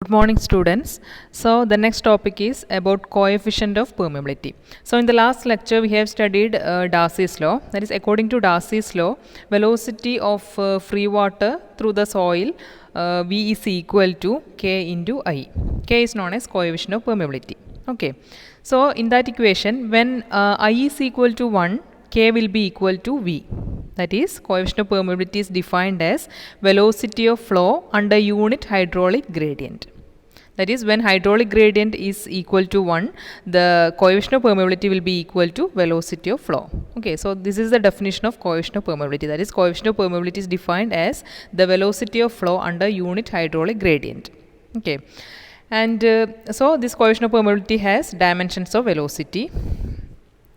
Good morning, students. So the next topic is about coefficient of permeability. So in the last lecture we have studied Darcy's law. That is, according to Darcy's law, velocity of free water through the soil V is equal to K into I. K is known as coefficient of permeability. Okay. So in that equation, when I is equal to 1, K will be equal to V. That is, coefficient of permeability is defined as velocity of flow under unit hydraulic gradient. That is, when hydraulic gradient is equal to 1, the coefficient of permeability will be equal to velocity of flow. Okay, so this is the definition of coefficient of permeability. That is, coefficient of permeability is defined as the velocity of flow under unit hydraulic gradient. Okay, and so this coefficient of permeability has dimensions of velocity.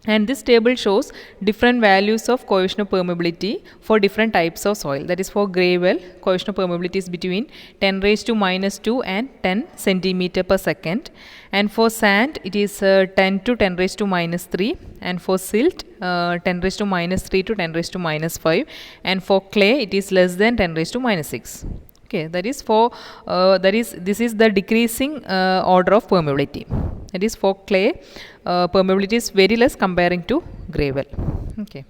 And this table shows different values of coefficient of permeability for different types of soil. That is, for gravel, coefficient of permeability is between 10 raised to minus 2 and 10 centimeter per second. And for sand, it is 10 to 10 raised to minus 3. And for silt, 10 raised to minus 3 to 10 raised to minus 5. And for clay, it is less than 10 raised to minus 6. Okay, that is for this is the decreasing order of permeability. That is, for clay, permeability is very less comparing to gravel. Okay.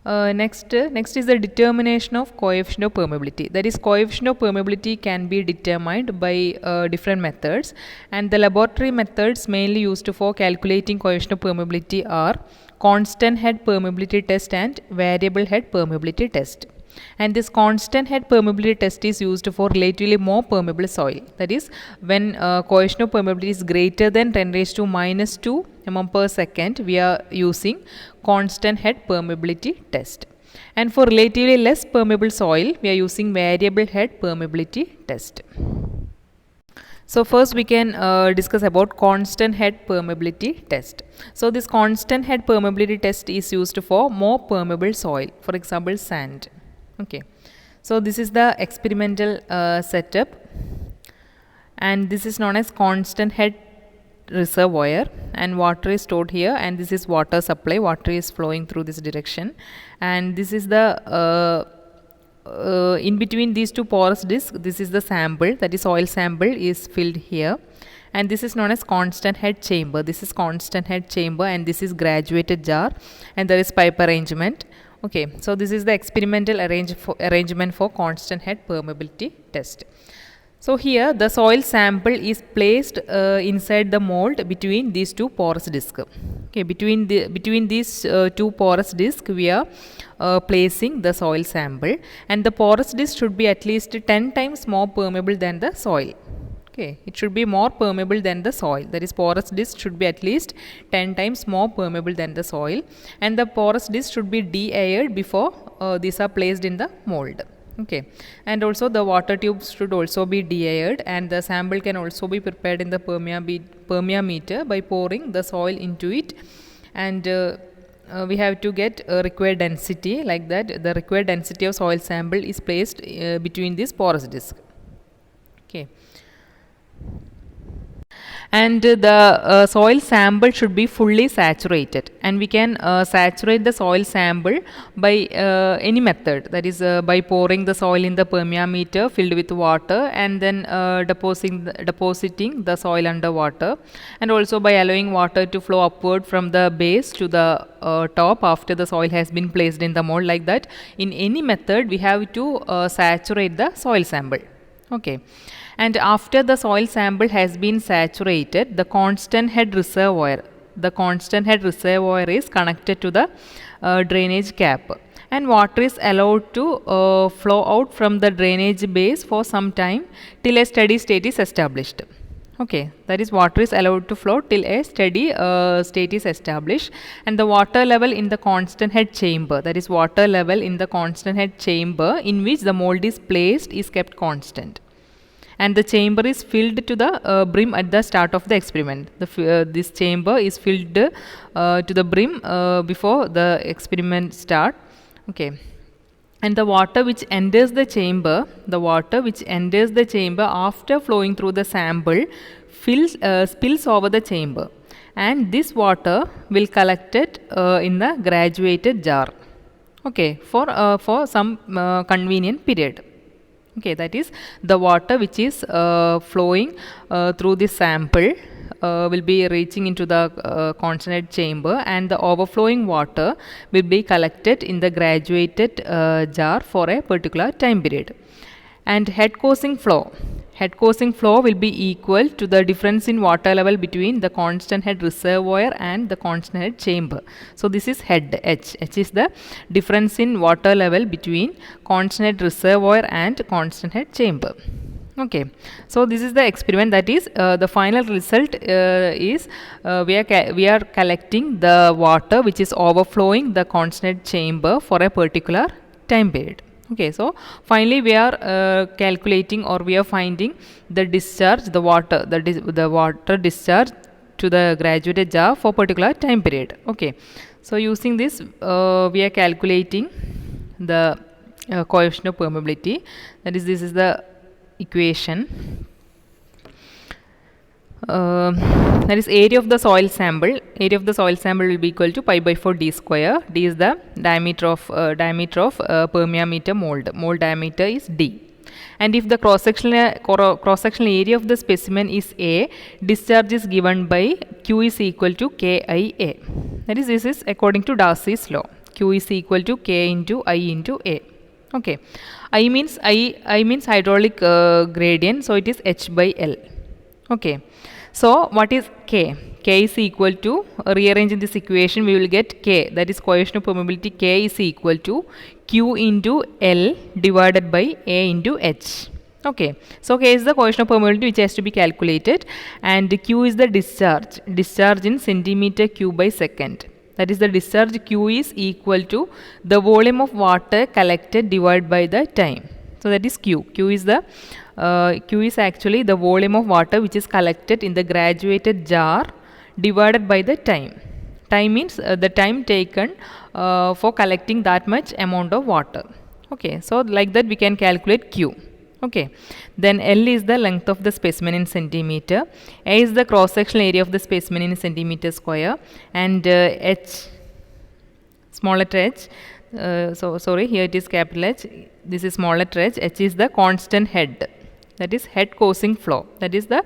Next is the determination of coefficient of permeability. That is, coefficient of permeability can be determined by different methods, and the laboratory methods mainly used for calculating coefficient of permeability are constant head permeability test and variable head permeability test. And this constant head permeability test is used for relatively more permeable soil. That is, when coefficient of permeability is greater than 10 raised to minus 2 mm per second, we are using constant head permeability test. And for relatively less permeable soil, we are using variable head permeability test. So first we can discuss about constant head permeability test. So this constant head permeability test is used for more permeable soil, for example sand. Okay, so this is the experimental setup, and this is known as constant head reservoir, and water is stored here, and this is water supply. Water is flowing through this direction, and this is the in between these two porous discs, this is the sample, that is soil sample is filled here, and this is known as constant head chamber. This is constant head chamber, and this is graduated jar, and there is pipe arrangement. Okay, so this is the experimental arrangement for constant head permeability test. So here the soil sample is placed inside the mold between these two porous discs. Okay, between these two porous discs we are placing the soil sample, and the porous disc should be at least 10 times more permeable than the soil. Okay, it should be more permeable than the soil. That is, porous disc should be at least 10 times more permeable than the soil, and the porous disc should be de-aired before these are placed in the mold. Okay, and also the water tubes should also be de-aired, and the sample can also be prepared in the permeameter by pouring the soil into it, and we have to get a required density. Like that, the required density of soil sample is placed between these porous discs. Okay, and the soil sample should be fully saturated, and we can saturate the soil sample by any method. That is, by pouring the soil in the permeameter filled with water, and then depositing the soil under water, and also by allowing water to flow upward from the base to the top after the soil has been placed in the mold. Like that, in any method we have to saturate the soil sample. Okay, and after the soil sample has been saturated, the constant head reservoir is connected to the drainage cap, and water is allowed to flow out from the drainage base for some time till a steady state is established. Okay, that is, water is allowed to flow till a steady state is established, and the water level in the constant head chamber, that is, water level in the constant head chamber in which the mold is placed, is kept constant, and the chamber is filled to the brim at the start of the experiment. This chamber is filled to the brim before the experiment start. Okay, and the water which enters the chamber after flowing through the sample spills over the chamber, and this water will collect it in the graduated jar, okay, for some convenient period. Okay, that is the water which is flowing through the sample will be reaching into the concentrate chamber, and the overflowing water will be collected in the graduated jar for a particular time period. And head coursing flow will be equal to the difference in water level between the constant head reservoir and the constant head chamber. So this is head H. H is the difference in water level between constant head reservoir and constant head chamber. Okay, so this is the experiment, that is the final result is we are collecting the water which is overflowing the constant chamber for a particular time period. Okay, so finally we are calculating, or we are finding the discharge, the water discharge to the graduated jar for particular time period. Okay, so using this we are calculating the coefficient of permeability, that is, this is the equation. That is area of the soil sample. Area of the soil sample will be equal to pi by 4 d square. D is the diameter of permeameter mold. Mold diameter is d. And if the cross-sectional area of the specimen is A, discharge is given by Q is equal to KIA. That is, this is according to Darcy's law. Q is equal to K into I into A. Okay, I means hydraulic gradient, so it is H by L. Okay, so what is K? K is equal to, rearranging this equation, we will get K, that is coefficient of permeability. K is equal to Q into L divided by A into H. Okay, so K is the coefficient of permeability which has to be calculated, and Q is the discharge in centimeter cube by second. That is, the discharge Q is equal to the volume of water collected divided by the time. So that is Q. Q is actually the volume of water which is collected in the graduated jar divided by the time. Time means the time taken for collecting that much amount of water. Okay, so like that we can calculate Q. Okay, then L is the length of the specimen in centimeter, A is the cross-sectional area of the specimen in centimeter square, and H, small letter H, sorry, here it is capital H, this is small letter H. H is the constant head, that is head coursing flow, that is the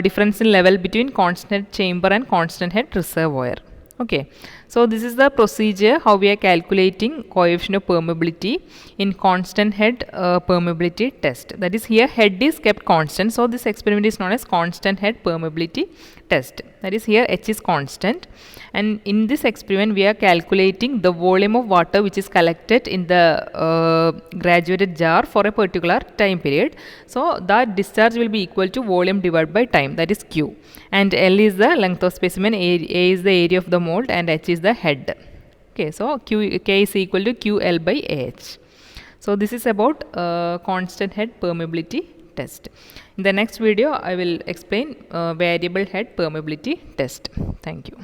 difference in level between constant chamber and constant head reservoir. Okay, so this is the procedure how we are calculating coefficient of permeability in constant head permeability test. That is, here head is kept constant, so this experiment is known as constant head permeability test. That is, here H is constant, and in this experiment we are calculating the volume of water which is collected in the graduated jar for a particular time period. So that discharge will be equal to volume divided by time, that is Q, and L is the length of specimen, A is the area of the mold, and H is the head. Okay, so K is equal to QL by AH. So this is about constant head permeability test. In the next video I will explain variable head permeability test. Thank you.